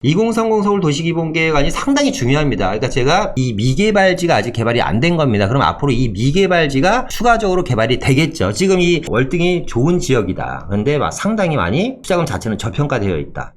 2030 서울 도시기본계획안이 상당히 중요합니다. 그러니까 제가 이 미개발지가 아직 개발이 안 된 겁니다. 그럼 앞으로 이 미개발지가 추가적으로 개발이 되겠죠. 지금 이 월등히 좋은 지역이다. 근데 상당히 많이 투자금 자체는 저평가되어 있다.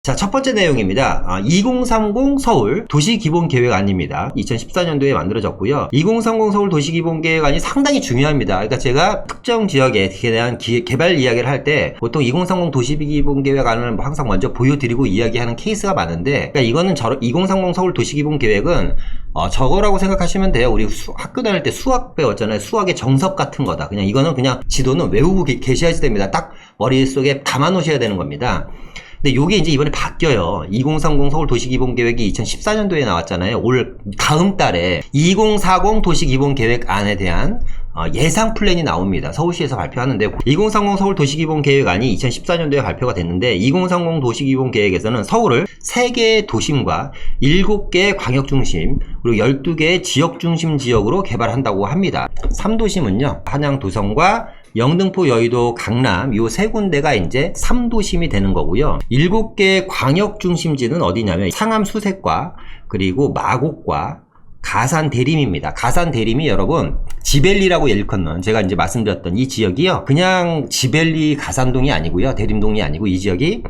자, 첫 번째 내용입니다. 2030 서울 도시기본계획안입니다. 2014년도에 만들어졌고요. 2030 서울 도시기본계획안이 상당히 중요합니다. 그러니까 제가 특정 지역에 대한 개발 이야기를 할 때 보통 2030 도시기본계획안을 항상 먼저 보여드리고 이야기하는 케이스가 많은데, 그러니까 이거는 2030 서울 도시기본계획은 저거라고 생각하시면 돼요. 우리 학교 다닐 때 수학 배웠잖아요. 수학의 정석 같은 거다. 그냥 이거는 그냥 지도는 외우고 계셔야지 됩니다. 딱 머릿속에 담아 놓으셔야 되는 겁니다. 근데 요게 이제 이번에 바뀌어요. 2030 서울 도시기본계획이 2014년도에 나왔잖아요. 올 다음 달에 2040 도시기본계획안에 대한 예상 플랜이 나옵니다. 서울시에서 발표하는데, 2030 서울 도시기본계획안이 2014년도에 발표가 됐는데, 2030 도시기본계획에서는 서울을 3개의 도심과 7개의 광역중심, 그리고 12개의 지역중심 지역으로 개발한다고 합니다. 3도심은요, 한양 도성과 영등포, 여의도, 강남 요 3군데가 이제 3도심이 되는 거고요. 7개의 광역중심지는 어디냐면 상암 수색과 그리고 마곡과 가산 대림입니다. 가산 대림이 여러분 지벨리라고 일컫는, 제가 이제 말씀드렸던 이 지역이요, 그냥 지벨리 가산동이 아니고요, 대림동이 아니고 이 지역이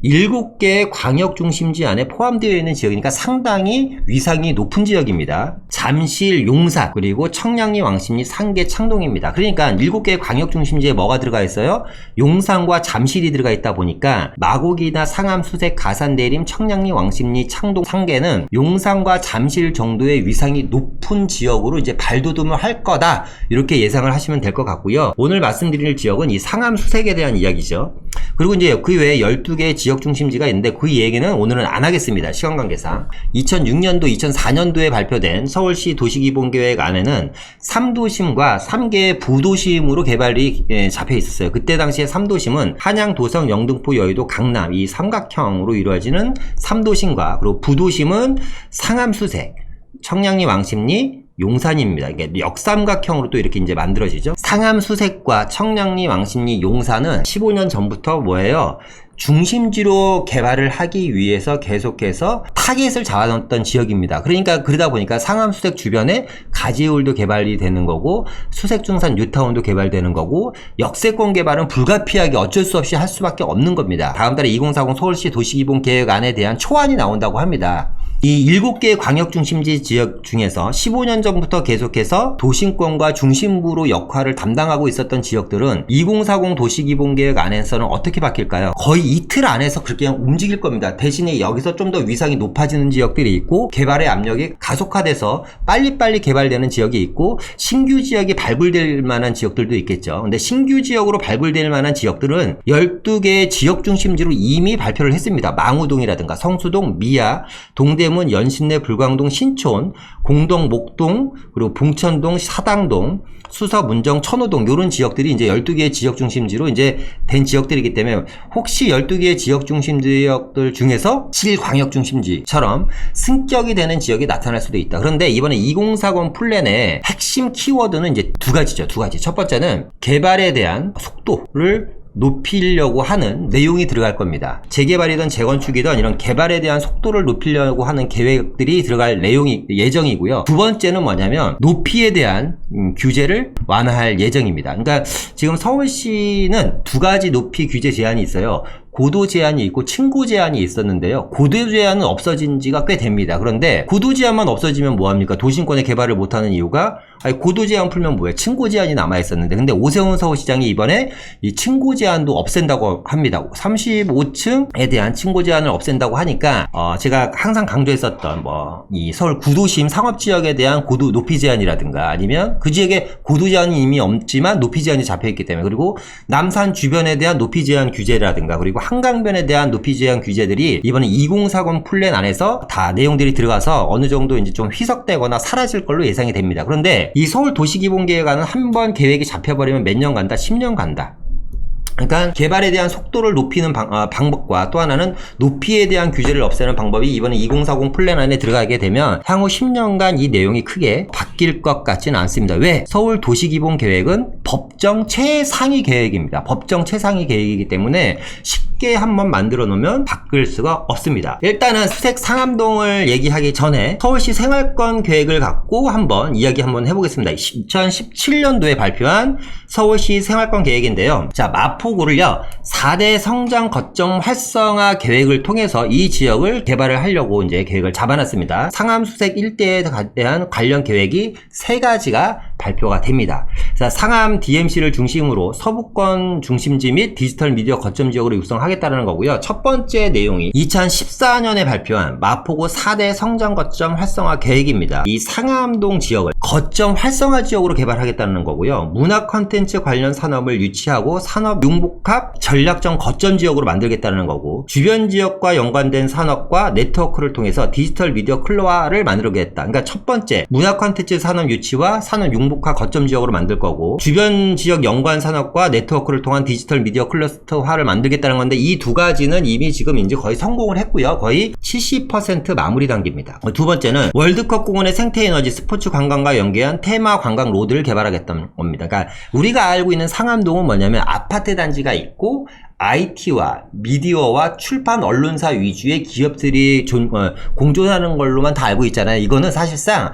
7개의 광역중심지 안에 포함되어 있는 지역이니까 상당히 위상이 높은 지역입니다. 잠실, 용산, 그리고 청량리, 왕십리, 상계, 창동입니다. 그러니까 7개의 광역중심지에 뭐가 들어가 있어요? 용산과 잠실이 들어가 있다 보니까 마곡이나 상암, 수색, 가산, 대림, 청량리, 왕십리, 창동, 상계는 용산과 잠실 정도의 위상이 높은 지역으로 이제 발돋움을 할 거다, 이렇게 예상을 하시면 될 것 같고요. 오늘 말씀드릴 지역은 이 상암, 수색에 대한 이야기죠. 그리고 이제 그 외에 12개의 지역 중심지가 있는데 그 얘기는 오늘은 안 하겠습니다. 시간 관계상. 2006년도, 2004년도에 발표된 서울시 도시기본계획 안에는 3도심과 3개의 부도심으로 개발이 잡혀 있었어요. 그때 당시에 3도심은 한양, 도성, 영등포, 여의도, 강남 이 삼각형으로 이루어지는 3도심과, 그리고 부도심은 상암, 수색, 청량리, 왕십리, 용산입니다. 이게 역삼각형으로 또 이렇게 이제 만들어지죠. 상암, 수색과 청량리, 왕십리, 용산은 15년 전부터 뭐예요? 중심지로 개발을 하기 위해서 계속해서 타겟을 잡아놨던 지역입니다. 그러니까 그러다 보니까 상암, 수색 주변에 가지울도 개발이 되는 거고, 수색중산 뉴타운도 개발되는 거고, 역세권 개발은 불가피하게 어쩔 수 없이 할 수밖에 없는 겁니다. 다음 달에 2040 서울시 도시기본계획안에 대한 초안이 나온다고 합니다. 이 7개의 광역중심지 지역 중에서 15년 전부터 계속해서 도심권과 중심부로 역할을 담당하고 있었던 지역들은 2040 도시기본계획 안에서는 어떻게 바뀔까요? 거의 이틀 안에서 그렇게 그냥 움직일 겁니다. 대신에 여기서 좀 더 위상이 높아지는 지역들이 있고, 개발의 압력이 가속화돼서 빨리빨리 개발되는 지역이 있고, 신규 지역이 발굴될 만한 지역들도 있겠죠. 근데 신규 지역으로 발굴될 만한 지역들은 12개의 지역 중심지로 이미 발표를 했습니다. 망우동이라든가 성수동, 미아, 동대문, 연신내, 불광동, 신촌, 공동, 목동, 그리고 봉천동, 사당동, 수서, 문정, 천호동, 이런 지역들이 이제 12개의 지역 중심지로 이제 된 지역들이기 때문에, 혹시 12개의 지역 중심 지역들 중에서 7광역 중심지처럼 승격이 되는 지역이 나타날 수도 있다. 그런데 이번에 2040 플랜의 핵심 키워드는 이제 두 가지죠. 두 가지. 첫 번째는 개발에 대한 속도를 높이려고 하는 내용이 들어갈 겁니다. 재개발이든 재건축이든 이런 개발에 대한 속도를 높이려고 하는 계획들이 들어갈 예정이고요. 두 번째는 뭐냐면 높이에 대한 규제를 완화할 예정입니다. 그러니까 지금 서울시는 두 가지 높이 규제 제한이 있어요. 고도 제한이 있고 층고 제한이 있었는데요. 고도 제한은 없어진 지가 꽤 됩니다. 그런데 고도 제한만 없어지면 뭐합니까? 도심권의 개발을 못하는 이유가, 고도 제한 풀면 뭐예요? 층고 제한이 남아 있었는데, 근데 오세훈 서울시장이 이번에 이 층고 제한도 없앤다고 합니다. 35층에 대한 층고 제한을 없앤다고 하니까 제가 항상 강조했었던 이 서울 구도심 상업지역에 대한 고도 높이 제한이라든가, 아니면 그 지역에 고도 제한이 이미 없지만 높이 제한이 잡혀있기 때문에, 그리고 남산 주변에 대한 높이 제한 규제라든가, 그리고 한강변에 대한 높이 제한 규제들이 이번에 2040 플랜 안에서 다 내용들이 들어가서 어느 정도 이제 좀 희석되거나 사라질 걸로 예상이 됩니다. 그런데 이 서울 도시기본계획안은 한번 계획이 잡혀버리면 몇 년 간다? 10년 간다. 그러니까 개발에 대한 속도를 높이는 방법과 또 하나는 높이에 대한 규제를 없애는 방법이 이번에 2040 플랜 안에 들어가게 되면 향후 10년간 이 내용이 크게 바뀔 것 같지는 않습니다. 왜? 서울 도시기본계획은 법정 최상위 계획입니다. 법정 최상위 계획이기 때문에 쉽게 한번 만들어 놓으면 바뀔 수가 없습니다. 일단은 수색 상암동을 얘기하기 전에 서울시 생활권 계획을 갖고 한번 이야기 한번 해보겠습니다. 2017년도에 발표한 서울시 생활권 계획인데요. 자, 마포구를요 4대 성장 거점 활성화 계획을 통해서 이 지역을 개발을 하려고 이제 계획을 잡아놨습니다. 상암 수색 일대에 대한 관련 계획이 3가지가 발표가 됩니다. 자, 상암 DMC를 중심으로 서부권 중심지 및 디지털 미디어 거점 지역으로 육성하겠다는 거고요. 첫 번째 내용이 2014년에 발표한 마포구 4대 성장 거점 활성화 계획입니다. 이 상암동 지역을 거점 활성화 지역으로 개발하겠다는 거고요. 문화 콘텐츠 관련 산업을 유치하고 산업 융복합 전략적 거점 지역으로 만들겠다는 거고, 주변 지역과 연관된 산업과 네트워크를 통해서 디지털 미디어 클러스터를 만들겠다. 그러니까 첫 번째 문화 콘텐츠 산업 유치와 산업 융복합 거점 지역으로 만들 거고, 주변 지역 연관 산업과 네트워크를 통한 디지털 미디어 클러스터화를 만들겠다는 건데, 이 두 가지는 이미 지금 이제 거의 성공을 했고요. 거의 70% 마무리 단계입니다. 두 번째는 월드컵 공원의 생태에너지 스포츠 관광과 연계한 테마 관광 로드를 개발하겠다는 겁니다. 그러니까 우리가 알고 있는 상암동은 뭐냐면 아파트 단지가 있고 IT와 미디어와 출판 언론사 위주의 기업들이 공존하는 걸로만 다 알고 있잖아요. 이거는 사실상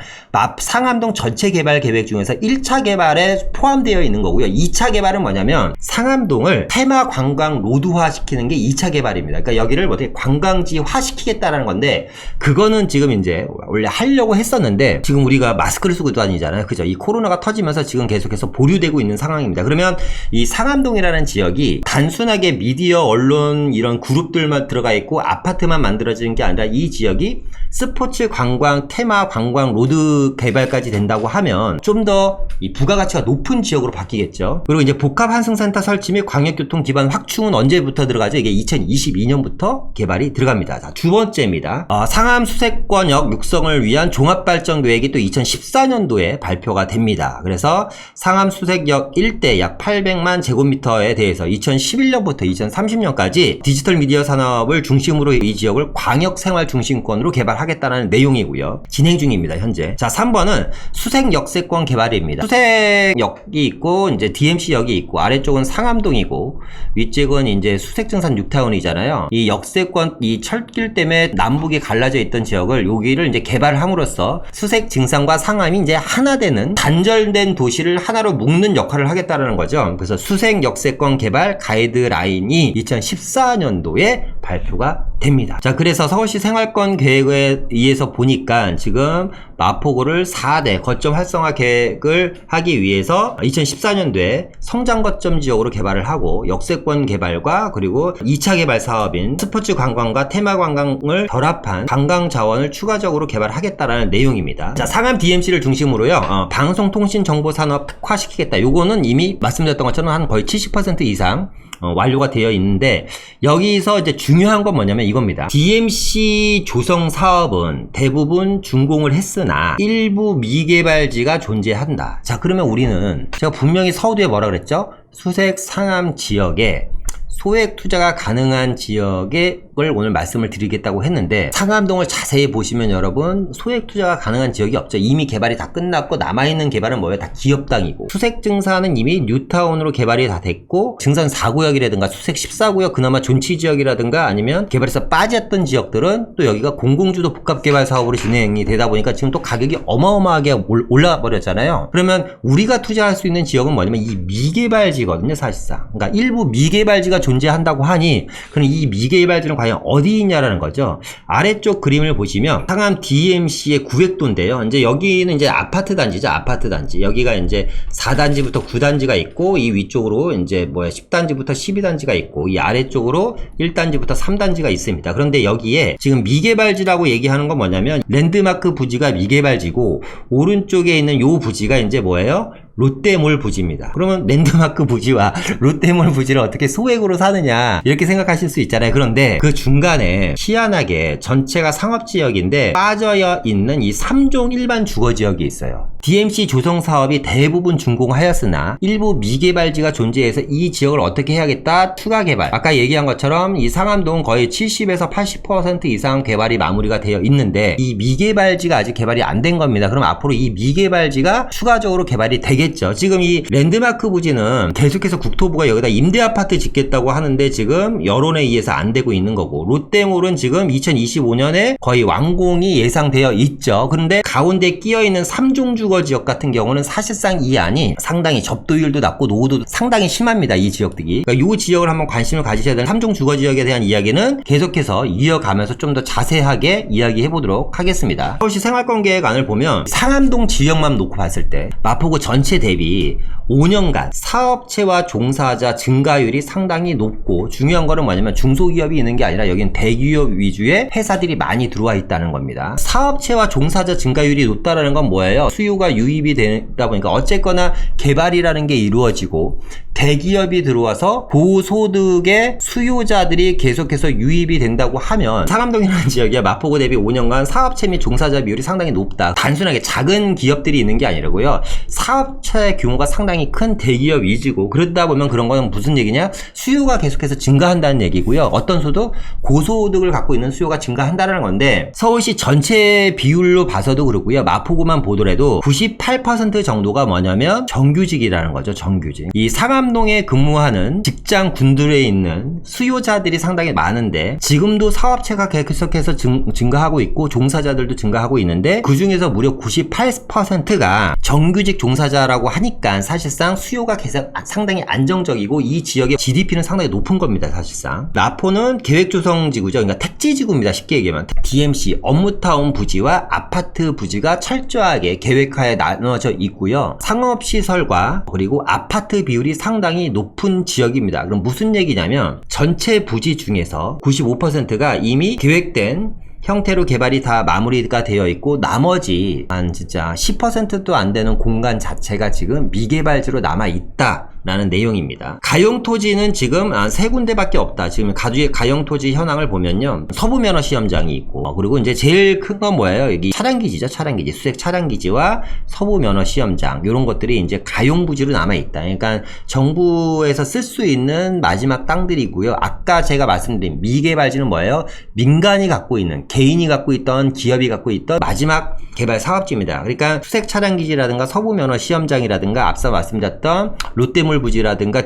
상암동 전체 개발 계획 중에서 1차 개발에 포함되어 있는 거고요. 2차 개발은 뭐냐면 상암동을 테마 관광 로드화 시키는 게 2차 개발입니다. 그러니까 여기를 어떻게 관광지화 시키겠다라는 건데, 그거는 지금 이제 원래 하려고 했었는데 지금 우리가 마스크를 쓰고 다니잖아요. 그죠? 이 코로나가 터지면서 지금 계속해서 보류되고 있는 상황입니다. 그러면 이 상암동이라는 지역이 단순하게 미디어, 언론 이런 그룹들만 들어가 있고 아파트만 만들어지는 게 아니라 이 지역이 스포츠 관광, 테마 관광 로드 개발까지 된다고 하면 좀 더 이 부가가치가 높은 지역으로 바뀌겠죠. 그리고 이제 복합 환승센터 설치 및 광역교통 기반 확충은 언제부터 들어가죠? 이게 2022년부터 개발이 들어갑니다. 자, 두 번째입니다. 상암 수색권역 육성을 위한 종합발전 계획이 또 2014년도에 발표가 됩니다. 그래서 상암 수색역 일대 약 800만 제곱미터에 대해서 2011년부터 2030년까지 디지털 미디어 산업을 중심으로 이 지역을 광역생활중심권으로 개발하겠다는 내용이고요. 진행 중입니다, 현재. 자, 3번은 수색역세권 개발입니다. 수색역이 있고 이제 DMC역이 있고 아래쪽은 상암동이고 위쪽은 이제 수색증산 6타운이잖아요. 이 역세권, 이 철길 때문에 남북이 갈라져 있던 지역을 여기를 이제 개발함으로써 수색증산과 상암이 이제 하나 되는 단절된 도시를 하나로 묶는 역할을 하겠다는 거죠. 그래서 수색역세권 개발 가이드라인이 2014년도에 발표가 됩니다. 자, 그래서 서울시 생활권 계획에 의해서 보니까 지금 마포구를 4대 거점 활성화 계획을 하기 위해서 2014년도에 성장 거점 지역으로 개발을 하고 역세권 개발과 그리고 2차 개발 사업인 스포츠 관광과 테마 관광을 결합한 관광 자원을 추가적으로 개발하겠다라는 내용입니다. 자, 상암 DMC를 중심으로요, 방송통신정보산업 특화시키겠다. 요거는 이미 말씀드렸던 것처럼 한 거의 70% 이상 완료가 되어 있는데, 여기서 이제 중요한 건 뭐냐면 이겁니다. DMC 조성 사업은 대부분 준공을 했으나 일부 미개발지가 존재한다. 자, 그러면 우리는 제가 분명히 서두에 뭐라 그랬죠? 수색 상암 지역에 소액 투자가 가능한 지역을 오늘 말씀을 드리겠다고 했는데, 상암동을 자세히 보시면 여러분 소액 투자가 가능한 지역이 없죠. 이미 개발이 다 끝났고 남아있는 개발은 뭐예요? 다 기업 땅이고, 수색 증산은 이미 뉴타운으로 개발이 다 됐고, 증산 4구역이라든가 수색 14구역 그나마 존치 지역이라든가 아니면 개발에서 빠졌던 지역들은 또 여기가 공공주도 복합개발 사업으로 진행이 되다 보니까 지금 또 가격이 어마어마하게 올라가 버렸잖아요. 그러면 우리가 투자할 수 있는 지역은 뭐냐면 이 미개발지거든요, 사실상. 그러니까 일부 미개발지가 존재한다고 하니, 그럼 이 미개발지는 과연 어디 있냐라는 거죠. 아래쪽 그림을 보시면 상암 DMC의 구획도인데요. 이제 여기는 이제 아파트 단지죠. 아파트 단지. 여기가 이제 4단지부터 9단지가 있고, 이 위쪽으로 이제 10단지부터 12단지가 있고, 이 아래쪽으로 1단지부터 3단지가 있습니다. 그런데 여기에 지금 미개발지라고 얘기하는 건 뭐냐면 랜드마크 부지가 미개발지고, 오른쪽에 있는 요 부지가 이제 뭐예요? 롯데몰 부지입니다. 그러면 랜드마크 부지와 롯데몰 부지를 어떻게 소액으로 사느냐, 이렇게 생각하실 수 있잖아요. 그런데 그 중간에 희한하게 전체가 상업지역인데 빠져 있는 이 3종 일반 주거지역이 있어요. DMC 조성 사업이 대부분 준공하였으나 일부 미개발지가 존재해서 이 지역을 어떻게 해야겠다 추가 개발. 아까 얘기한 것처럼 이 상암동 거의 70에서 80% 이상 개발이 마무리가 되어 있는데 이 미개발지가 아직 개발이 안 된 겁니다. 그럼 앞으로 이 미개발지가 추가적으로 개발이 되겠죠. 지금 이 랜드마크 부지는 계속해서 국토부가 여기다 임대아파트 짓겠다고 하는데 지금 여론에 의해서 안 되고 있는 거고, 롯데몰은 지금 2025년에 거의 완공이 예상되어 있죠. 그런데 가운데 끼어있는 3종 주거 지역 같은 경우는 사실상 이 안이 상당히 접도율도 낮고 노후도 상당히 심합니다. 이 지역들이. 그러니까 이 지역을 한번 관심을 가지셔야 되는 3종 주거 지역에 대한 이야기는 계속해서 이어가면서 좀 더 자세하게 이야기해 보도록 하겠습니다. 서울시 생활권 계획안을 보면 상암동 지역만 놓고 봤을 때 마포구 전체 대비 5년간 사업체와 종사자 증가율이 상당히 높고, 중요한 거는 뭐냐면 중소기업이 있는 게 아니라 여기는 대기업 위주의 회사들이 많이 들어와 있다는 겁니다. 사업체와 종사자 증가율이 높다라는 건 뭐예요? 수요가 유입이 되다 보니까 어쨌거나 개발이라는 게 이루어지고 대기업이 들어와서 고소득의 수요자들이 계속해서 유입이 된다고 하면 상암동이라는 지역이 마포구 대비 5년간 사업체 및 종사자 비율이 상당히 높다. 단순하게 작은 기업들이 있는 게 아니라고요. 사업체 규모가 상당히 큰 대기업 위주고, 그러다 보면 그런 거는 무슨 얘기냐? 수요가 계속해서 증가한다는 얘기고요. 어떤 소득? 고소득을 갖고 있는 수요가 증가한다는 건데, 서울시 전체 비율로 봐서도 그렇고요. 마포구만 보더라도 98% 정도가 뭐냐면 정규직이라는 거죠. 정규직. 이 상암동에 근무하는 직장군들에 있는 수요자들이 상당히 많은데 지금도 사업체가 계속해서 증가하고 있고 종사자들도 증가하고 있는데, 그 중에서 무려 98%가 정규직 종사자라고 하니까 사실상 수요가 계속 상당히 안정적이고 이 지역의 GDP는 상당히 높은 겁니다. 사실상 마포는 계획조성지구죠. 그러니까 택지지구입니다. 쉽게 얘기하면 DMC 업무타운 부지와 아파트 부지가 철저하게 계획하에 나눠져 있고요. 상업시설과 그리고 아파트 비율이 상당히 높은 지역입니다. 그럼 무슨 얘기냐면 전체 부지 중에서 95%가 이미 계획된 형태로 개발이 다 마무리가 되어 있고, 나머지 한 진짜 10%도 안 되는 공간 자체가 지금 미개발지로 남아 있다 라는 내용입니다. 가용토지는 지금 한 3군데밖에 없다. 지금 가용토지 현황을 보면요, 서부면허 시험장이 있고, 그리고 이제 제일 큰 건 뭐예요? 여기 차량기지죠. 차량기지, 수색 차량기지와 서부면허 시험장, 이런 것들이 이제 가용부지로 남아 있다. 그러니까 정부에서 쓸 수 있는 마지막 땅들이고요. 아까 제가 말씀드린 미개발지는 뭐예요? 민간이 갖고 있는, 개인이 갖고 있던, 기업이 갖고 있던 마지막 개발 사업지입니다. 그러니까 수색 차량기지라든가 서부면허 시험장이라든가 앞서 말씀드렸던 롯데몰 부지라든가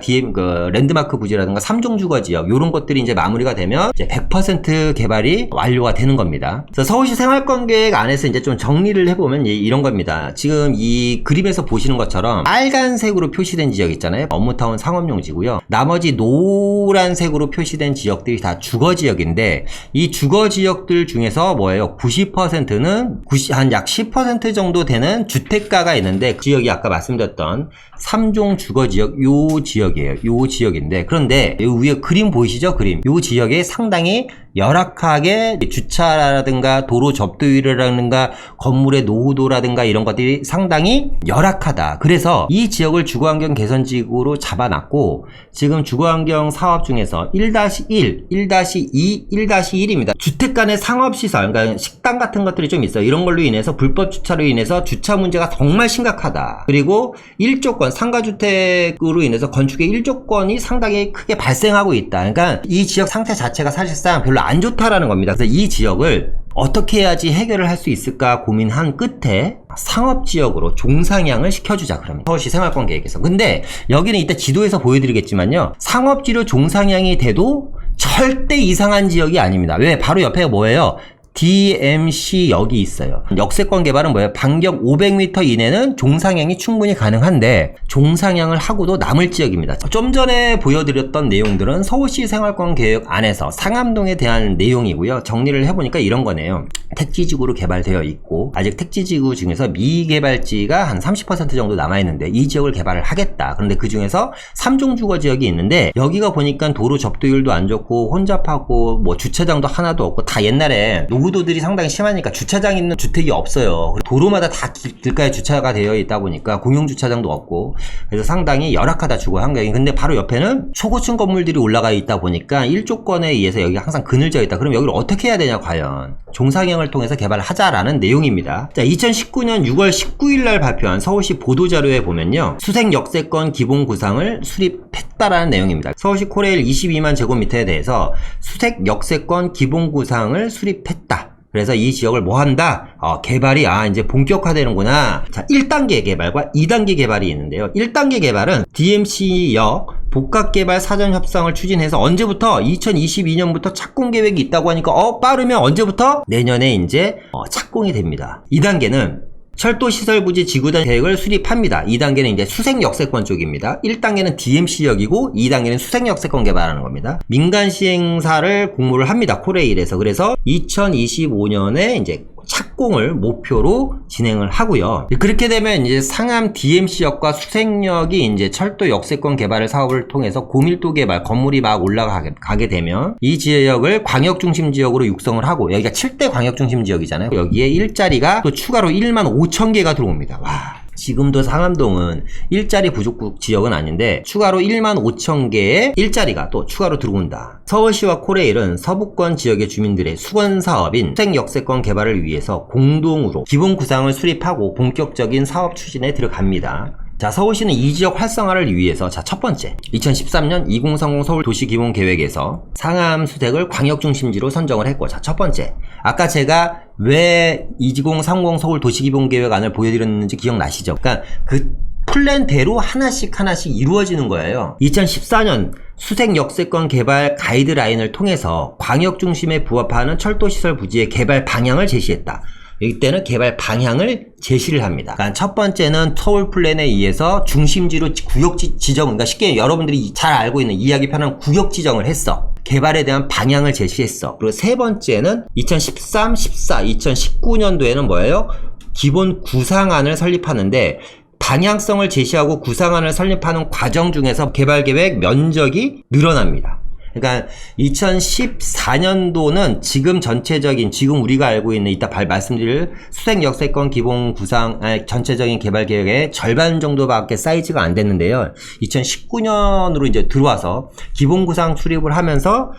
랜드마크 부지라든가 3종 주거 지역, 요런 것들이 이제 마무리가 되면 이제 100% 개발이 완료가 되는 겁니다. 그래서 서울시 생활권 계획 안에서 이제 좀 정리를 해보면 이런 겁니다. 지금 이 그림에서 보시는 것처럼 빨간색으로 표시된 지역 있잖아요. 업무타운 상업용지고요. 나머지 노란색으로 표시된 지역들이 다 주거 지역인데, 이 주거 지역들 중에서 뭐예요? 90%는 한 약 10% 정도 되는 주택가가 있는데, 그 지역이 아까 말씀드렸던 3종 주거 지역, 요 지역이에요. 요 지역인데, 그런데 요 위에 그림 보이시죠? 그림. 요 지역에 상당히 열악하게 주차라든가 도로 접도율이라든가 건물의 노후도라든가 이런 것들이 상당히 열악하다. 그래서 이 지역을 주거환경 개선지구로 잡아놨고, 지금 주거환경 사업 중에서 1-1, 1-2, 1-1입니다. 주택 간의 상업시설, 그러니까 식당 같은 것들이 좀 있어요. 이런 걸로 인해서 불법 주차로 인해서 주차 문제가 정말 심각하다. 그리고 1조건, 상가주택으로 인해서 건축의 1조건이 상당히 크게 발생하고 있다. 그러니까 이 지역 상태 자체가 사실상 별로 안 좋다라는 겁니다. 그래서 이 지역을 어떻게 해야지 해결을 할 수 있을까 고민한 끝에 상업지역으로 종상향을 시켜주자, 그러면 서울시 생활권 계획에서. 근데 여기는 이따 지도에서 보여드리겠지만요, 상업지로 종상향이 돼도 절대 이상한 지역이 아닙니다. 왜? 바로 옆에 뭐예요? DMC역이 있어요. 역세권 개발은 뭐예요? 반경 500m 이내는 종상향이 충분히 가능한데 종상향을 하고도 남을 지역입니다. 좀 전에 보여드렸던 내용들은 서울시 생활권 계획 안에서 상암동에 대한 내용이고요. 정리를 해보니까 이런 거네요. 택지지구로 개발되어 있고 아직 택지지구 중에서 미개발지가 한 30% 정도 남아있는데 이 지역을 개발을 하겠다. 그런데 그 중에서 3종 주거 지역이 있는데 여기가 보니까 도로 접도율도 안 좋고 혼잡하고 뭐 주차장도 하나도 없고 다 옛날에 노후 노후도들이 상당히 심하니까 주차장 있는 주택이 없어요. 도로마다 다 길가에 주차가 되어 있다 보니까 공용주차장도 없고, 그래서 상당히 열악하다 주거 환경이. 근데 바로 옆에는 초고층 건물들이 올라가 있다 보니까 일조권에 의해서 여기가 항상 그늘져 있다. 그럼 여기를 어떻게 해야 되냐, 과연. 종상형을 통해서 개발하자라는 내용입니다. 자, 2019년 6월 19일 날 발표한 서울시 보도자료에 보면요, 수색 역세권 기본 구상을 수립했다라는 내용입니다. 서울시 코레일 22만 제곱미터에 대해서 수색 역세권 기본 구상을 수립했다. 그래서 이 지역을 뭐 한다? 개발이 이제 본격화되는구나. 자, 1단계 개발과 2단계 개발이 있는데요. 1단계 개발은 DMC역 복합개발 사전 협상을 추진해서 언제부터? 2022년부터 착공 계획이 있다고 하니까 빠르면 언제부터? 내년에 이제 착공이 됩니다. 2단계는 철도시설부지 지구단 계획을 수립합니다. 2단계는 이제 수색역세권 쪽입니다. 1단계는 DMC역이고 2단계는 수색역세권 개발하는 겁니다. 민간 시행사를 공모를 합니다. 코레일에서. 그래서 2025년에 이제 착공을 목표로 진행을 하고요. 그렇게 되면 이제 상암 DMC역과 수색역이 이제 철도 역세권 개발을 사업을 통해서 고밀도 개발 건물이 막 올라가게 되면 이 지역을 광역중심지역으로 육성을 하고, 여기가 7대 광역중심지역이잖아요. 여기에 일자리가 또 추가로 1만 5천 개가 들어옵니다. 와. 지금도 상암동은 일자리 부족 지역은 아닌데 추가로 1만 5천 개의 일자리가 또 추가로 들어온다. 서울시와 코레일은 서부권 지역의 주민들의 수건사업인 수색역세권 개발을 위해서 공동으로 기본 구상을 수립하고 본격적인 사업 추진에 들어갑니다. 자, 서울시는 이 지역 활성화를 위해서, 자, 첫 번째, 2013년 2030 서울 도시기본계획에서 상암 수색을 광역중심지로 선정을 했고, 자, 첫 번째, 아까 제가 왜 2030 서울 도시기본계획안을 보여드렸는지 기억나시죠? 그러니까 그 플랜대로 하나씩 이루어지는 거예요. 2014년 수색 역세권 개발 가이드라인을 통해서 광역중심에 부합하는 철도시설 부지의 개발 방향을 제시했다. 이때는 개발 방향을 제시를 합니다. 그러니까 첫 번째는 서울 플랜에 의해서 중심지로 구역 지정, 그러니까 쉽게 여러분들이 잘 알고 있는 이해하기 편한 구역 지정을 했어. 개발에 대한 방향을 제시했어. 그리고 세 번째는 2013, 14, 2019년도에는 뭐예요? 기본 구상안을 설립하는데 방향성을 제시하고 구상안을 설립하는 과정 중에서 개발계획 면적이 늘어납니다. 그러니까 2014년도는 지금 전체적인, 지금 우리가 알고 있는 이따 말씀드릴 수색역세권 기본 구상 전체적인 개발 계획의 절반 정도밖에 사이즈가 안 됐는데요. 2019년으로 이제 들어와서 기본 구상 수립을 하면서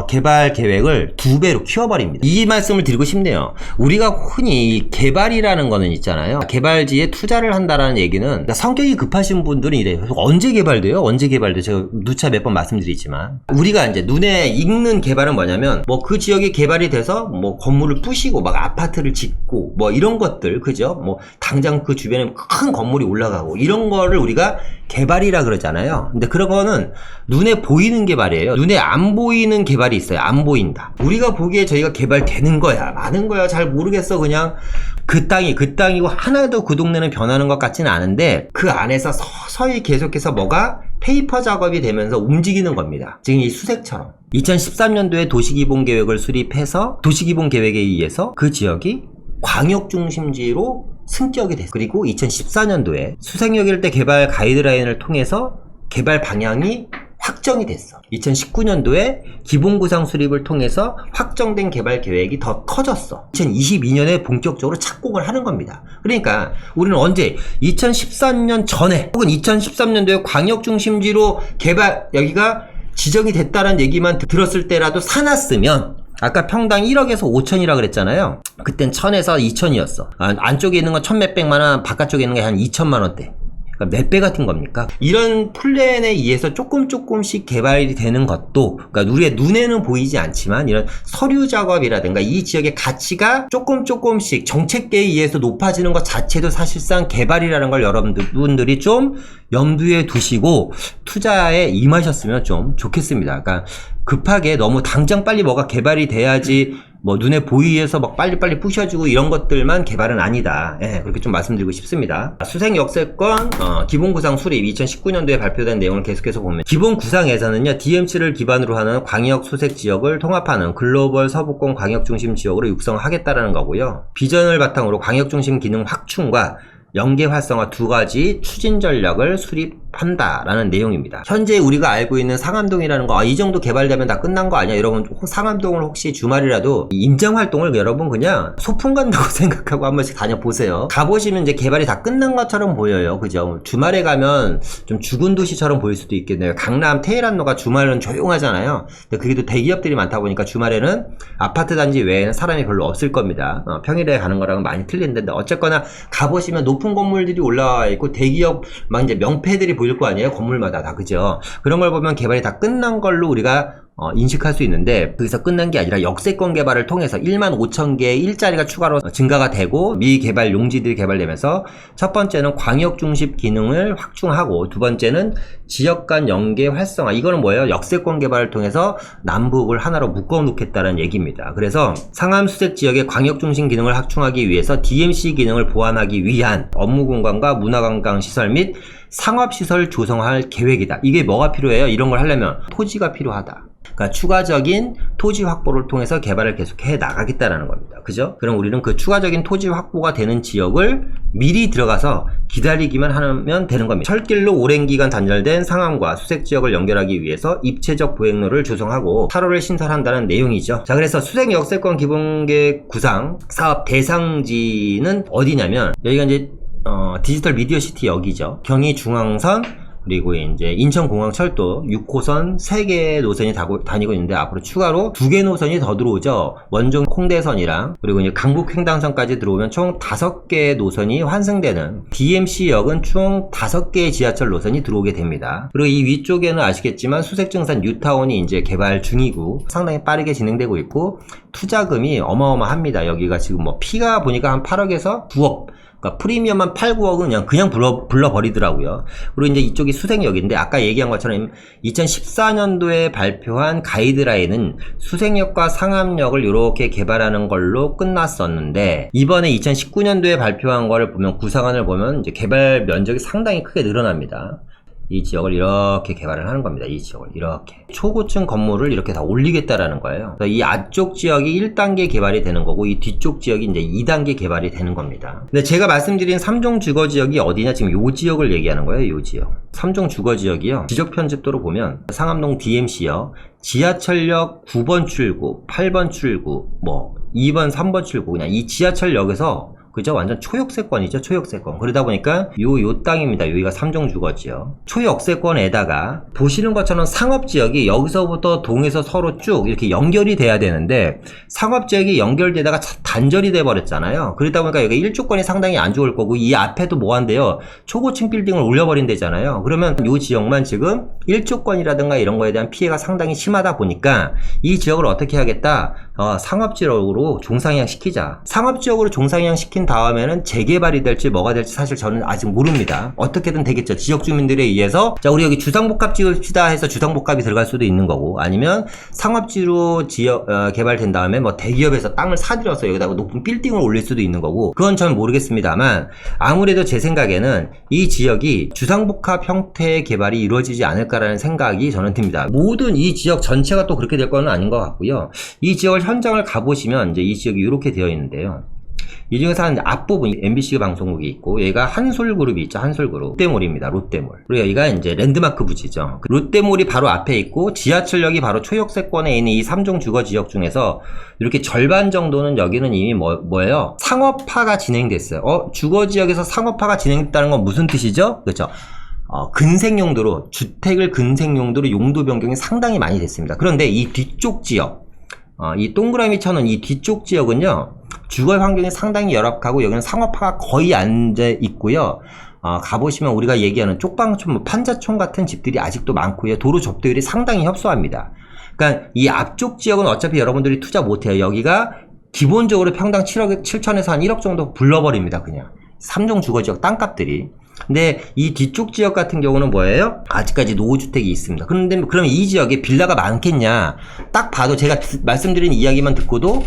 개발 계획을 2배로 키워버립니다. 이 말씀을 드리고 싶네요. 우리가 흔히 개발이라는 거는 있잖아요. 개발지에 투자를 한다라는 얘기는, 그러니까 성격이 급하신 분들은 이래요. 언제 개발돼요? 언제 개발돼요? 제가 누차 몇 번 말씀드리지만, 우리가 이제 눈에 익는 개발은 뭐냐면, 뭐 그 지역이 개발이 돼서 뭐 건물을 부시고 막 아파트를 짓고 뭐 이런 것들, 그죠? 뭐 당장 그 주변에 큰 건물이 올라가고 이런 거를 우리가 개발이라 그러잖아요. 근데 그런 거는 눈에 보이는 개발이에요. 눈에 안 보이는 개발이 있어요. 안 보인다. 우리가 보기에 저희가 개발되는 거야, 많은 거야, 잘 모르겠어. 그냥 그 땅이고 하나도 그 동네는 변하는 것 같지는 않은데 그 안에서 서서히 계속해서 뭐가 페이퍼 작업이 되면서 움직이는 겁니다. 지금 이 수색처럼 2013년도에 도시기본계획을 수립해서 도시기본계획에 의해서 그 지역이 광역중심지로 승격이 됐어요. 그리고 2014년도에 수색역 일대 개발 가이드라인을 통해서 개발 방향이 확정이 됐어. 2019년도에 기본구상 수립을 통해서 확정된 개발 계획이 더 커졌어. 2022년에 본격적으로 착공을 하는 겁니다. 그러니까 우리는 언제 2013년 전에 혹은 2013년도에 광역중심지로 개발 여기가 지정이 됐다는 얘기만 들었을 때라도 사놨으면, 아까 평당 1억에서 5천이라 그랬잖아요. 그땐 1000에서 2000이었어. 안쪽에 있는 건 1000몇백만원, 바깥쪽에 있는 게 한 2000만원대. 그러니까 몇 배 같은 겁니까? 이런 플랜에 의해서 조금씩 개발이 되는 것도, 그러니까 우리의 눈에는 보이지 않지만 이런 서류 작업이라든가 이 지역의 가치가 조금씩 정책계에 의해서 높아지는 것 자체도 사실상 개발이라는 걸 여러분들이 좀 염두에 두시고 투자에 임하셨으면 좀 좋겠습니다. 그러니까 급하게 너무 당장 빨리 뭐가 개발이 돼야지 뭐 눈에 보이해서 막 빨리빨리 부셔주고 이런 것들만 개발은 아니다. 예, 그렇게 좀 말씀드리고 싶습니다. 수색역세권 기본구상 수립 2019년도에 발표된 내용을 계속해서 보면, 기본구상에서는요 DMC를 기반으로 하는 광역수색지역을 통합하는 글로벌 서부권 광역중심지역으로 육성하겠다라는 거고요. 비전을 바탕으로 광역중심 기능 확충과 연계 활성화 두 가지 추진 전략을 수립 한다라는 내용입니다. 현재 우리가 알고 있는 상암동이라는 거, 이 정도 개발되면 다 끝난 거 아니야? 여러분, 상암동을 혹시 주말이라도 임장활동을 여러분 그냥 소풍 간다고 생각하고 한 번씩 다녀보세요. 가보시면 이제 개발이 다 끝난 것처럼 보여요. 그죠? 주말에 가면 좀 죽은 도시처럼 보일 수도 있겠네요. 강남 테헤란로가 주말은 조용하잖아요. 근데 그게 또 대기업들이 많다 보니까 주말에는 아파트 단지 외에는 사람이 별로 없을 겁니다. 평일에 가는 거랑은 많이 틀린데, 어쨌거나 가보시면 높은 건물들이 올라와 있고 대기업 막 이제 명패들이 보일 거 아니에요? 건물마다 다. 그죠? 그런 걸 보면 개발이 다 끝난 걸로 우리가 인식할 수 있는데, 거기서 끝난 게 아니라 역세권 개발을 통해서 15,000개의 일자리가 추가로 증가가 되고 미개발 용지들이 개발되면서, 첫 번째는 광역 중심 기능을 확충하고, 두 번째는 지역 간 연계 활성화. 이거는 뭐예요? 역세권 개발을 통해서 남북을 하나로 묶어 놓겠다는 얘기입니다. 그래서 상암 수색 지역의 광역 중심 기능을 확충하기 위해서 DMC 기능을 보완하기 위한 업무 공간과 문화관광 시설 및 상업시설 조성할 계획이다. 이게 뭐가 필요해요? 이런 걸 하려면 토지가 필요하다. 그러니까 추가적인 토지 확보를 통해서 개발을 계속해 나가겠다라는 겁니다. 그죠? 그럼 우리는 그 추가적인 토지 확보가 되는 지역을 미리 들어가서 기다리기만 하면 되는 겁니다. 철길로 오랜 기간 단절된 상암과 수색 지역을 연결하기 위해서 입체적 보행로를 조성하고 차로를 신설한다는 내용이죠. 자, 그래서 수색 역세권 기본계획 구상 사업 대상지는 어디냐면, 여기가 이제 디지털 미디어 시티 역이죠. 경의중앙선, 그리고 이제 인천공항철도 6호선 3개의 노선이 다니고 있는데, 앞으로 추가로 2개 노선이 더 들어오죠. 원종 홍대선이랑, 그리고 이제 강북횡단선까지 들어오면 총 5개의 노선이 환승되는, DMC역은 총 5개의 지하철 노선이 들어오게 됩니다. 그리고 이 위쪽에는 아시겠지만 수색증산 뉴타운이 이제 개발 중이고 상당히 빠르게 진행되고 있고, 투자금이 어마어마합니다. 여기가 지금 뭐 피가 보니까 한 8억에서 9억, 그러니까 프리미엄만 8, 9억은 그냥 불러버리더라고요. 그리고 이제 이쪽이 수색역인데, 아까 얘기한 것처럼 2014년도에 발표한 가이드라인은 수색역과 상암역을 이렇게 개발하는 걸로 끝났었는데, 이번에 2019년도에 발표한 거를 보면, 구상안을 보면 이제 개발 면적이 상당히 크게 늘어납니다. 이 지역을 이렇게 개발을 하는 겁니다. 이 지역을 이렇게 초고층 건물을 이렇게 다 올리겠다라는 거예요. 그래서 이 앞쪽 지역이 1단계 개발이 되는 거고, 이 뒤쪽 지역이 이제 2단계 개발이 되는 겁니다. 근데 제가 말씀드린 3종 주거 지역이 어디냐, 지금 요 지역을 얘기하는 거예요. 요 지역 3종 주거 지역이요, 지적 편집도로 보면 상암동 DMC역, 지하철역 9번 출구, 8번 출구, 뭐 2번 3번 출구, 그냥 이 지하철역에서, 그죠? 완전 초역세권이죠. 초역세권. 그러다 보니까 요 땅입니다. 여기가 3종 주거지요. 초역세권에다가 보시는 것처럼 상업지역이 여기서부터 동에서 서로 쭉 이렇게 연결이 돼야 되는데, 상업지역이 연결되다가 단절이 돼 버렸잖아요. 그러다 보니까 여기 일조권이 상당히 안 좋을 거고, 이 앞에도 뭐 한대요? 초고층 빌딩을 올려버린대잖아요. 그러면 요 지역만 지금 일조권이라든가 이런 거에 대한 피해가 상당히 심하다 보니까, 이 지역을 어떻게 하겠다? 상업지역으로 종상향 시키자. 상업지역으로 종상향 시킨 다음에는 재개발이 될지 뭐가 될지 사실 저는 아직 모릅니다. 어떻게든 되겠죠. 지역 주민들에 의해서, 자, 우리 여기 주상복합 지읍시다 해서 주상복합이 들어갈 수도 있는 거고, 아니면 상업지로 개발된 다음에 뭐 대기업에서 땅을 사들여서 여기다가 높은 빌딩을 올릴 수도 있는 거고, 그건 전 모르겠습니다만, 아무래도 제 생각에는 이 지역이 주상복합 형태의 개발이 이루어지지 않을까라는 생각이 저는 듭니다. 모든 이 지역 전체가 또 그렇게 될 건 아닌 것 같고요. 이 지역을 현장을 가보시면 이제 이 지역이 이렇게 되어 있는데요. 이 중에서 한 앞부분 MBC 방송국이 있고, 얘가 한솔그룹이 있죠. 한솔그룹. 롯데몰입니다. 롯데몰. 그리고 여기가 이제 랜드마크 부지죠. 롯데몰이 바로 앞에 있고, 지하철역이 바로 초역세권에 있는 이 3종 주거 지역 중에서 이렇게 절반 정도는 여기는 이미 뭐예요? 상업화가 진행됐어요. 주거 지역에서 상업화가 진행됐다는 건 무슨 뜻이죠? 그렇죠. 근생용도로, 주택을 근생용도로 용도 변경이 상당히 많이 됐습니다. 그런데 이 뒤쪽 지역, 이 동그라미 쳐놓은 이 뒤쪽 지역은요, 주거 환경이 상당히 열악하고, 여기는 상업화가 거의 안 돼 있고요. 가보시면 우리가 얘기하는 쪽방촌, 판자촌 같은 집들이 아직도 많고요. 도로 접대율이 상당히 협소합니다. 그러니까 이 앞쪽 지역은 어차피 여러분들이 투자 못해요. 여기가 기본적으로 평당 7억 7천에서 한 1억 정도 불러버립니다. 그냥 3종 주거지역 땅값들이. 근데 이 뒤쪽 지역 같은 경우는 뭐예요? 아직까지 노후주택이 있습니다. 그런데 그러면 이 지역에 빌라가 많겠냐? 딱 봐도 제가 말씀드린 이야기만 듣고도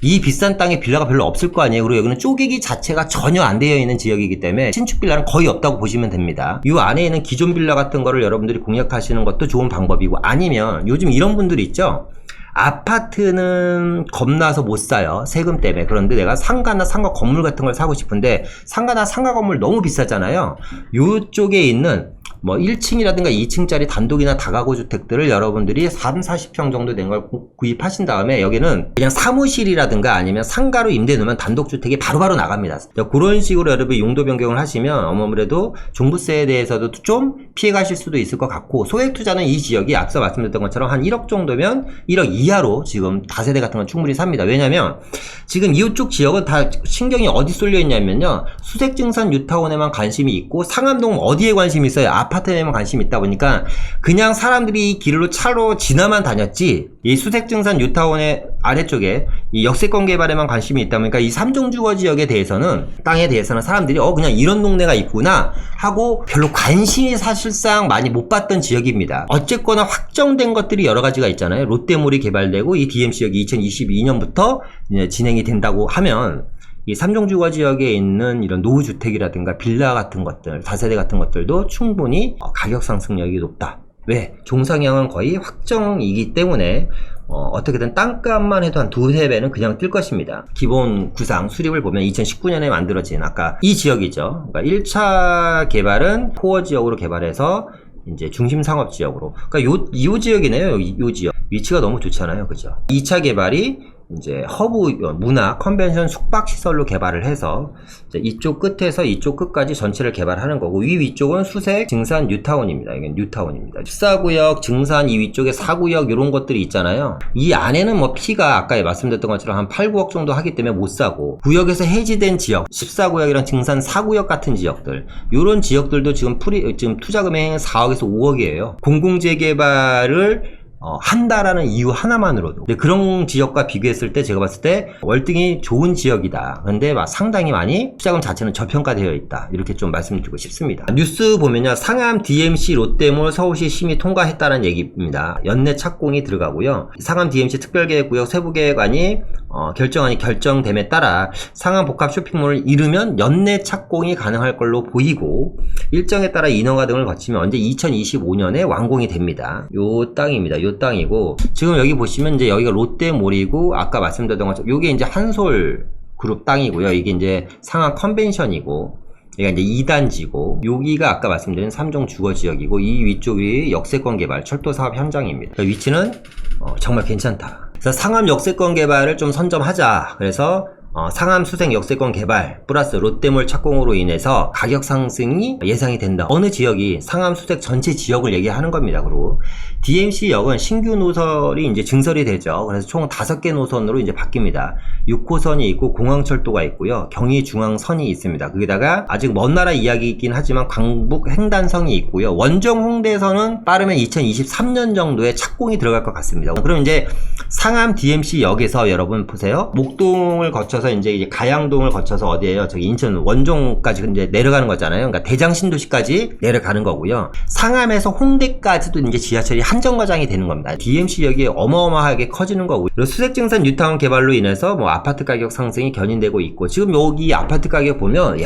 이 비싼 땅에 빌라가 별로 없을 거 아니에요. 그리고 여기는 쪼개기 자체가 전혀 안 되어 있는 지역이기 때문에 신축 빌라는 거의 없다고 보시면 됩니다. 이 안에 있는 기존 빌라 같은 거를 여러분들이 공략하시는 것도 좋은 방법이고, 아니면 요즘 이런 분들이 있죠. 아파트는 겁나서 못 사요. 세금 때문에. 그런데 내가 상가나 상가 건물 같은 걸 사고 싶은데, 상가나 상가 건물 너무 비싸잖아요. 요쪽에 있는 뭐 1층이라든가 2층짜리 단독이나 다가구 주택들을 여러분들이 30, 40평 정도 된 걸 구입하신 다음에 여기는 그냥 사무실이라든가 아니면 상가로 임대 놓으면 단독주택이 바로바로 나갑니다. 그런 식으로 여러분 용도 변경을 하시면 아무래도 종부세에 대해서도 좀 피해가실 수도 있을 것 같고, 소액 투자는 이 지역이 앞서 말씀드렸던 것처럼 한 1억 정도면 1억 이하로 지금 다세대 같은 건 충분히 삽니다. 왜냐면 지금 이쪽 지역은 다 신경이 어디 쏠려 있냐면요, 수색증산 뉴타운에만 관심이 있고 상암동 어디에 관심이 있어요? 아파트에만 관심이 있다 보니까 그냥 사람들이 이 길로 차로 지나만 다녔지, 이 수색증산 뉴타운의 아래쪽에 이 역세권 개발에만 관심이 있다 보니까 이 3종 주거 지역에 대해서는, 땅에 대해서는 사람들이 그냥 이런 동네가 있구나 하고 별로 관심이 사실상 많이 못 받던 지역입니다. 어쨌거나 확정된 것들이 여러 가지가 있잖아요. 롯데몰이 개발되고 이 DMC역이 2022년부터 진행이 된다고 하면 이 3종 주거 지역에 있는 이런 노후주택이라든가 빌라 같은 것들, 다세대 같은 것들도 충분히 가격 상승력이 높다. 왜? 종상향은 거의 확정이기 때문에 어떻게든 땅값만 해도 한 2~3배는 그냥 뛸 것입니다. 기본 구상 수립을 보면 2019년에 만들어진 아까 이 지역이죠. 그러니까 1차 개발은 코어 지역으로 개발해서 이제 중심 상업 지역으로, 그러니까 요 지역이네요. 요 지역 위치가 너무 좋잖아요, 그죠? 2차 개발이 이제 허브 문화 컨벤션 숙박시설로 개발을 해서 이제 이쪽 끝에서 이쪽 끝까지 전체를 개발하는 거고, 이 위쪽은 수색 증산 뉴타운입니다. 이게 뉴타운입니다. 14구역 증산 이 위쪽에 4구역 이런 것들이 있잖아요. 이 안에는 뭐 피가 아까 말씀드렸던 것처럼 한 8, 9억 정도 하기 때문에 못 사고, 구역에서 해지된 지역 14구역이랑 증산 4구역 같은 지역들, 요런 지역들도 지금 지금 투자 금액은 4억에서 5억이에요. 공공재개발을 한다라는 이유 하나만으로도. 근데 그런 지역과 비교했을 때 제가 봤을 때 월등히 좋은 지역이다. 근데 막 상당히 많이 투자금 자체는 저평가되어 있다. 이렇게 좀 말씀드리고 싶습니다. 뉴스 보면요, 상암 DMC 롯데몰 서울시 심의 통과했다는 얘기입니다. 연내 착공이 들어가고요. 상암 DMC 특별계획구역 세부계획안이 결정안이 결정됨에 따라 상암 복합 쇼핑몰을 이르면 연내 착공이 가능할 걸로 보이고, 일정에 따라 인허가 등을 거치면 언제 2025년에 완공이 됩니다. 요 땅입니다. 요 땅이고, 지금 여기 보시면 이제 여기가 롯데몰이고, 아까 말씀드렸던 것처럼 요게 이제 한솔 그룹 땅이고요. 이게 이제 상암 컨벤션이고, 여기가 이제 2단지고, 여기가 아까 말씀드린 3종 주거 지역이고, 이 위쪽이 역세권 개발 철도 사업 현장입니다. 그러니까 위치는 정말 괜찮다. 그래서 상암 역세권 개발을 좀 선점하자. 그래서 상암 수색 역세권 개발 플러스 롯데몰 착공으로 인해서 가격 상승이 예상이 된다. 어느 지역이 상암 수색 전체 지역을 얘기하는 겁니다. 그리고 DMC역은 신규 노선이 이제 증설이 되죠. 그래서 총 5개 노선으로 이제 바뀝니다. 6호선이 있고 공항철도가 있고요. 경의중앙선이 있습니다. 거기다가 아직 먼 나라 이야기이긴 하지만 광북 횡단선이 있고요. 원정 홍대선은 빠르면 2023년 정도에 착공이 들어갈 것 같습니다. 그럼 이제 상암 DMC역에서 여러분 보세요. 목동을 거쳐서 이제 가양동을 거쳐서 어디에요? 저기 인천 원종까지 이제 내려가는 거잖아요. 그러니까 대장신도시까지 내려가는 거고요. 상암에서 홍대까지도 이제 지하철이 한정거장이 되는 겁니다. DMC역이 어마어마하게 커지는 거고요. 그리고 수색증산 뉴타운 개발로 인해서 뭐 아파트 가격 상승이 견인되고 있고, 지금 여기 아파트 가격 보면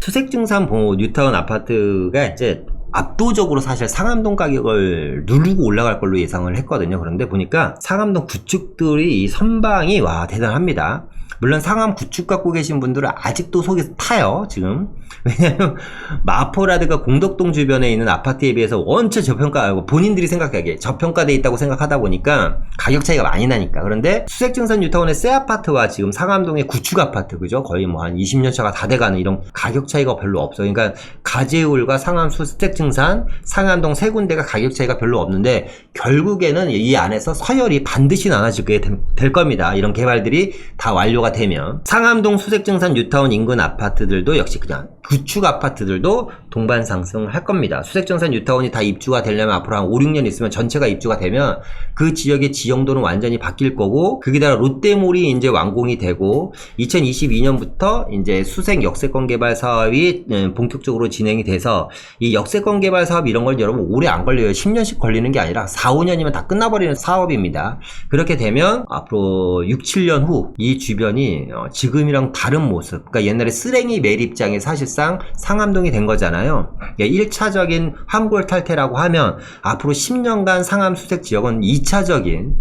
수색증산 뉴타운 아파트가 이제 압도적으로 사실 상암동 가격을 누르고 올라갈 걸로 예상을 했거든요. 그런데 보니까 상암동 구축들이 이 선방이 대단합니다. 물론 상암 구축 갖고 계신 분들은 아직도 속이 타요, 지금. 왜냐면 마포라든가 공덕동 주변에 있는 아파트에 비해서 원체 저평가하고, 본인들이 생각하기에 저평가되어 있다고 생각하다 보니까 가격 차이가 많이 나니까. 그런데 수색증산 뉴타운의 새 아파트와 지금 상암동의 구축 아파트, 그죠? 거의 뭐 한 20년 차가 다 돼가는 이런 가격 차이가 별로 없어요. 그러니까 가재울과 상암 수색증산, 상암동 세 군데가 가격 차이가 별로 없는데, 결국에는 이 안에서 서열이 반드시 나눠지게 될 겁니다. 이런 개발들이 다 완료가 되면. 상암동 수색증산 뉴타운 인근 아파트들도 역시 그냥 구축 아파트들도 동반 상승할 겁니다. 수색증산 뉴타운이 다 입주가 되려면 앞으로 한 5, 6년 있으면 전체가 입주가 되면 그 지역의 지형도는 완전히 바뀔 거고, 거기다가 롯데몰이 이제 완공이 되고 2022년부터 이제 수색 역세권 개발 사업이 본격적으로 진행이 돼서, 이 역세권 개발 사업 이런 걸 여러분 오래 안 걸려요. 10년씩 걸리는 게 아니라 4, 5년이면 다 끝나버리는 사업입니다. 그렇게 되면 앞으로 6, 7년 후 이 주변이 지금이랑 다른 모습, 그러니까 옛날에 쓰레기 매립장이 사실상 상암동이 된 거잖아요. 1차적인 황골 탈퇴라고 하면 앞으로 10년간 상암 수색 지역은 2차적인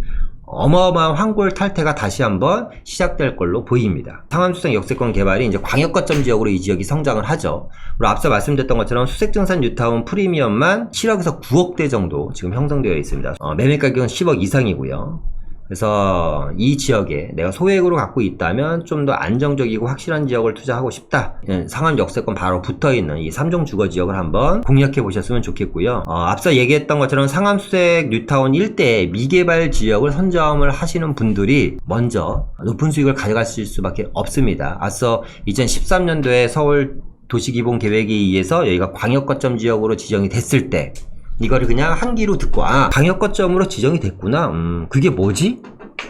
어마어마한 황골 탈퇴가 다시 한번 시작될 걸로 보입니다. 상암수색 역세권 개발이 이제 광역거점 지역으로 이 지역이 성장을 하죠. 그리고 앞서 말씀드렸던 것처럼 수색증산 뉴타운 프리미엄만 7억에서 9억대 정도 지금 형성되어 있습니다. 매매 가격은 10억 이상이고요. 그래서 이 지역에 내가 소액으로 갖고 있다면 좀 더 안정적이고 확실한 지역을 투자하고 싶다. 상암 역세권 바로 붙어있는 이 3종 주거 지역을 한번 공략해 보셨으면 좋겠고요. 앞서 얘기했던 것처럼 상암 수색 뉴타운 일대에 미개발 지역을 선점을 하시는 분들이 먼저 높은 수익을 가져가실 수밖에 없습니다. 앞서 2013년도에 서울 도시기본계획에 의해서 여기가 광역거점 지역으로 지정이 됐을 때 이거를 그냥 한 귀로 듣고 광역거점으로 지정이 됐구나, 그게 뭐지?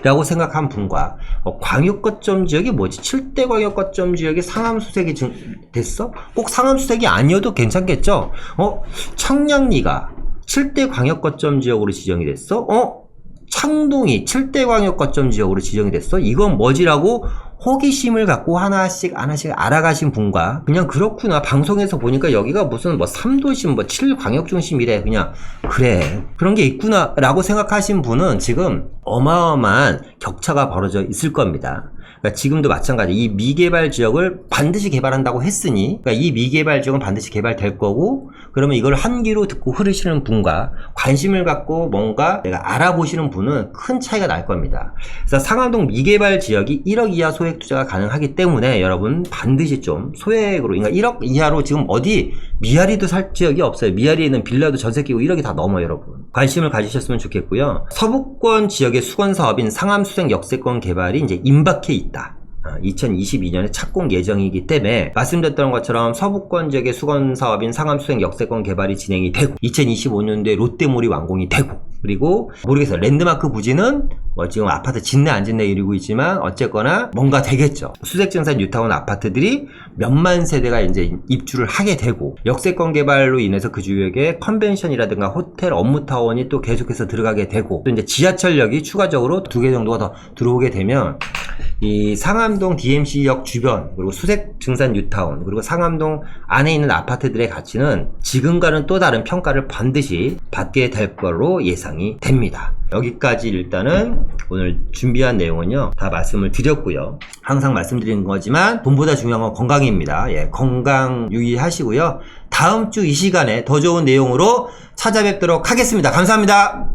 라고 생각한 분과 광역거점 지역이 뭐지? 7대 광역거점 지역이 상암수색이 됐어? 꼭 상암수색이 아니어도 괜찮겠죠? 청량리가 7대 광역거점 지역으로 지정이 됐어? 창동이 7대 광역거점 지역으로 지정이 됐어? 이건 뭐지라고 호기심을 갖고 하나씩 알아가신 분과 그냥 그렇구나, 방송에서 보니까 여기가 무슨 뭐 3도심 뭐 7광역중심이래, 그냥 그래 그런 게 있구나 라고 생각하신 분은 지금 어마어마한 격차가 벌어져 있을 겁니다. 그러니까 지금도 마찬가지, 이 미개발 지역을 반드시 개발한다고 했으니, 그러니까 이 미개발 지역은 반드시 개발될 거고, 그러면 이걸 한 귀로 듣고 흐르시는 분과 관심을 갖고 뭔가 내가 알아보시는 분은 큰 차이가 날 겁니다. 그래서 상암동 미개발 지역이 1억 이하 소액 투자가 가능하기 때문에 여러분 반드시 좀 소액으로, 그러니까 1억 이하로 지금 어디 미아리도 살 지역이 없어요. 미아리에는 빌라도 전세 끼고 1억이 다 넘어요. 여러분 관심을 가지셨으면 좋겠고요. 서부권 지역의 수건 사업인 상암수색 역세권 개발이 이제 임박해 있다. 2022년에 착공 예정이기 때문에 말씀드렸던 것처럼 서부권 지역의 수건 사업인 상암수색 역세권 개발이 진행이 되고 2025년도에 롯데몰이 완공이 되고, 그리고 모르겠어요, 랜드마크 부지는 지금 아파트 짓네 안 짓네 이러고 있지만 어쨌거나 뭔가 되겠죠. 수색증산 뉴타운 아파트들이 몇만 세대가 이제 입주를 하게 되고, 역세권 개발로 인해서 그 지역에 컨벤션이라든가 호텔 업무타운이 또 계속해서 들어가게 되고, 또 이제 지하철역이 추가적으로 2개 정도가 더 들어오게 되면 이 상암동 DMC역 주변, 그리고 수색증산 뉴타운, 그리고 상암동 안에 있는 아파트들의 가치는 지금과는 또 다른 평가를 반드시 받게 될 걸로 예상이 됩니다. 여기까지 일단은 오늘 준비한 내용은요 다 말씀을 드렸고요. 항상 말씀드리는 거지만 돈보다 중요한 건 건강입니다. 건강 유의하시고요. 다음 주 이 시간에 더 좋은 내용으로 찾아뵙도록 하겠습니다. 감사합니다.